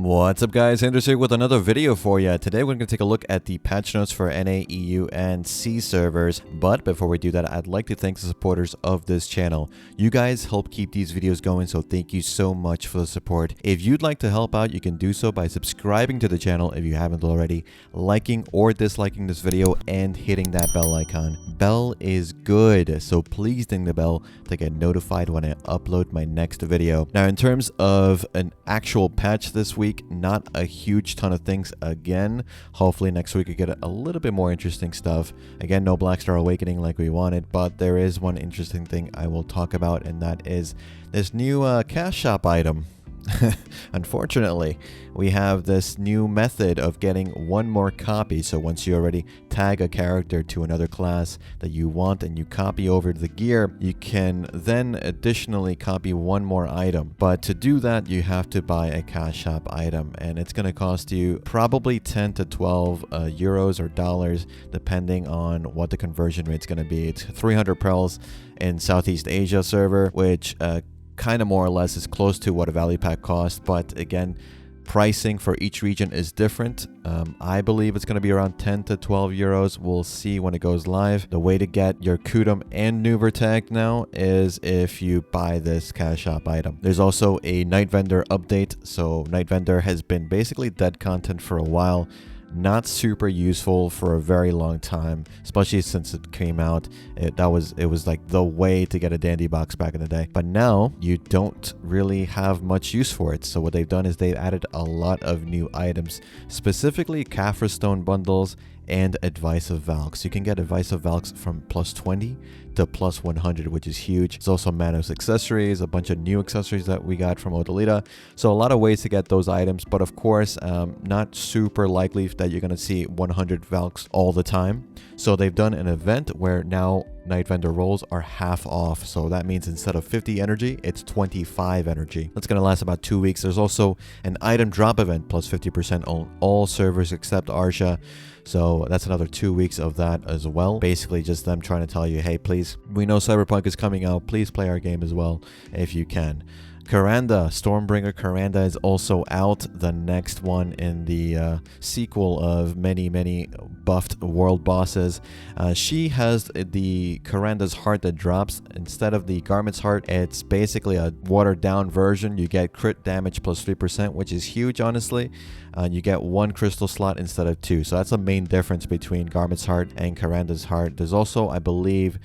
What's up guys, Anders here with another video for you. Today we're going to take a look at the patch notes for NA, EU, and C servers. But before we do that, I'd like to thank the supporters of this channel. You guys help keep these videos going, so thank you so much for the support. If you'd like to help out, you can do so by subscribing to the channel if you haven't already, liking or disliking this video, and hitting that bell icon. Bell is good, so please ding the bell to get notified when I upload my next video. Now, in terms of an actual patch this week, not a huge ton of things again. Hopefully next week we get a little bit more interesting stuff. Again, no Blackstar Awakening like we wanted, but there is one interesting thing I will talk about, and that is this new cash shop item. Unfortunately, we have this new method of getting one more copy. So once you already tag a character to another class that you want and you copy over the gear, you can then additionally copy one more item. But to do that, you have to buy a cash shop item, and it's going to cost you probably 10 to 12 euros or dollars, depending on what the conversion rate is going to be. It's 300 pearls in Southeast Asia server, which kind of more or less is close to what a value pack costs, but again, pricing for each region is different. I believe it's going to be around 10 to 12 euros. We'll see when it goes live. The way to get your Kudum and Nuber tagged now is if you buy this cash shop item. There's also a Night Vendor update. So Night Vendor has been basically dead content for a while. Not super useful for a very long time, especially since it came out. It was like the way to get a dandy box back in the day. But now you don't really have much use for it. So what they've done is they've added a lot of new items, specifically Kaphra Stone bundles and Advice of Valks. You can get Advice of Valks from plus 20 to plus 100, which is huge. There's also Manos accessories, a bunch of new accessories that we got from Odalita. So a lot of ways to get those items, but of course, not super likely that you're going to see 100 Valks all the time. So they've done an event where now Night Vendor rolls are half off. So that means instead of 50 energy, it's 25 energy. That's going to last about 2 weeks. There's also an item drop event plus 50% on all servers except Arsha. So that's another 2 weeks of that as well. Basically just them trying to tell you, hey, please, we know Cyberpunk is coming out. Please play our game as well if you can. Karanda, Stormbringer Karanda is also out, the next one in the sequel of many buffed world bosses. She has the Karanda's heart that drops. Instead of the Garment's heart, it's basically a watered down version. You get crit damage plus 3%, which is huge, honestly. You get 1 crystal slot instead of 2. So that's the main difference between Garment's heart and Karanda's heart. There's also, I believe,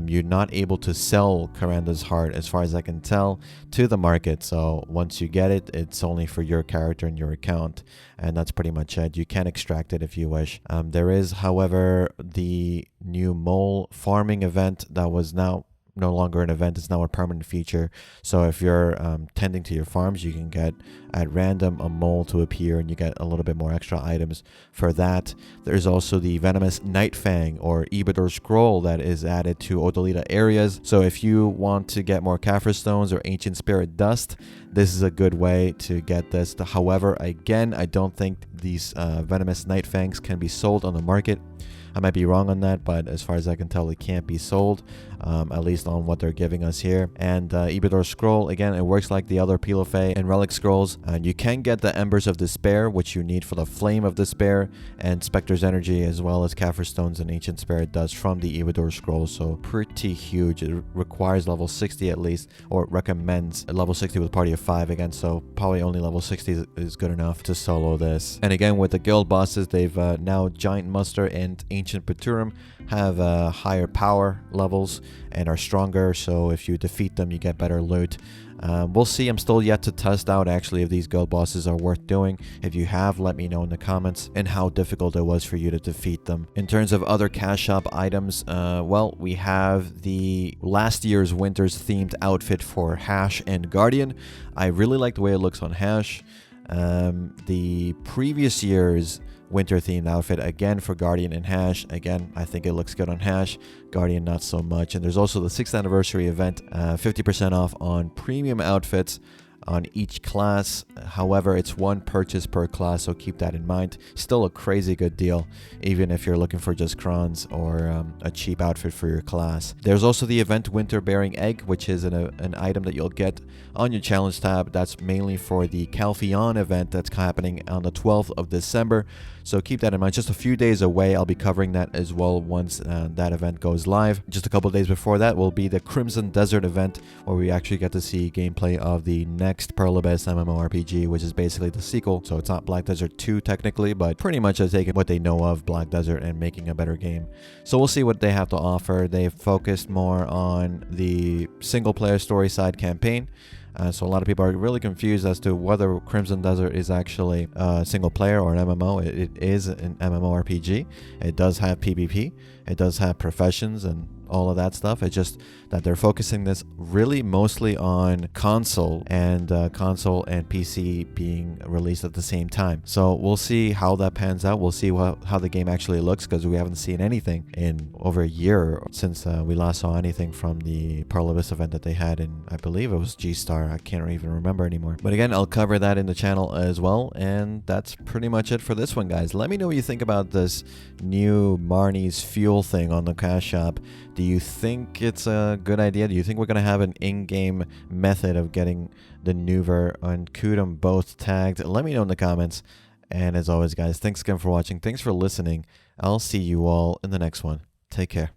you're not able to sell Karanda's heart, as far as I can tell, to the market. So once you get it, it's only for your character and your account, and that's pretty much it. You can extract it if you wish. There is, however, the new mole farming event that was now no longer an event. It's now a permanent feature. So if you're tending to your farms, you can get at random a mole to appear, and you get a little bit more extra items for that. There's also the venomous Night Fang or Ibedor scroll that is added to Odalita areas. So if you want to get more Kaphra stones or ancient spirit dust, this is a good way to get this. However, again, I don't think these venomous Night Fangs can be sold on the market. I might be wrong on that, but as far as I can tell, it can't be sold, at least on what they're giving us here. And Ibedor Scroll, again, it works like the other Pilafay and Relic Scrolls. You can get the Embers of Despair, which you need for the Flame of Despair, and Spectre's Energy, as well as Kaphra Stones and Ancient Spirit Dust from the Ibedor Scroll. So pretty huge. It requires level 60 at least, or recommends a level 60 with a party of 5 again, so probably only level 60 is good enough to solo this. And again, with the guild bosses, they've now Giant Muster and Ancient Paturum have higher power levels and are stronger, so if you defeat them, you get better loot. We'll see. I'm still yet to test out actually if these guild bosses are worth doing. If you have, let me know in the comments, and how difficult it was for you to defeat them. In terms of other cash shop items, well, we have the last year's Winter's themed outfit for Hash and Guardian. I really like the way it looks on Hash. The previous year's winter themed outfit again for Guardian and Hash. Again, I think it looks good on Hash. Guardian, not so much. And there's also the 6th anniversary event, 50% off on premium outfits. on each class. However, it's one purchase per class, so keep that in mind. Still a crazy good deal, even if you're looking for just crons or a cheap outfit for your class. There's also the event Winter Bearing Egg, which is an item that you'll get on your challenge tab. That's mainly for the Calpheon event that's happening on the 12th of December. So keep that in mind. Just a few days away. I'll be covering that as well once that event goes live. Just a couple days before that will be the Crimson Desert event, where we actually get to see gameplay of the next Pearl Abyss MMORPG, which is basically the sequel. So it's not Black Desert 2 technically, but pretty much they're taking what they know of Black Desert and making a better game. So we'll see what they have to offer. They've focused more on the single player story side campaign. So a lot of people are really confused as to whether Crimson Desert is actually a single player or an MMO. It is an MMORPG. It does have PvP. It does have professions and all of that stuff. It's just that they're focusing this really mostly on console and PC being released at the same time. So we'll see how that pans out. We'll see how the game actually looks, because we haven't seen anything in over a year since we last saw anything from the Pearl Abyss event that they had in, I believe it was G-Star. I can't even remember anymore. But again, I'll cover that in the channel as well. And that's pretty much it for this one, guys. Let me know what you think about this new Marni's Fuel thing on the Cash Shop. Do you think it's a good idea? Do you think we're going to have an in-game method of getting the Nuver and Kudum both tagged? Let me know in the comments. And as always, guys, thanks again for watching. Thanks for listening. I'll see you all in the next one. Take care.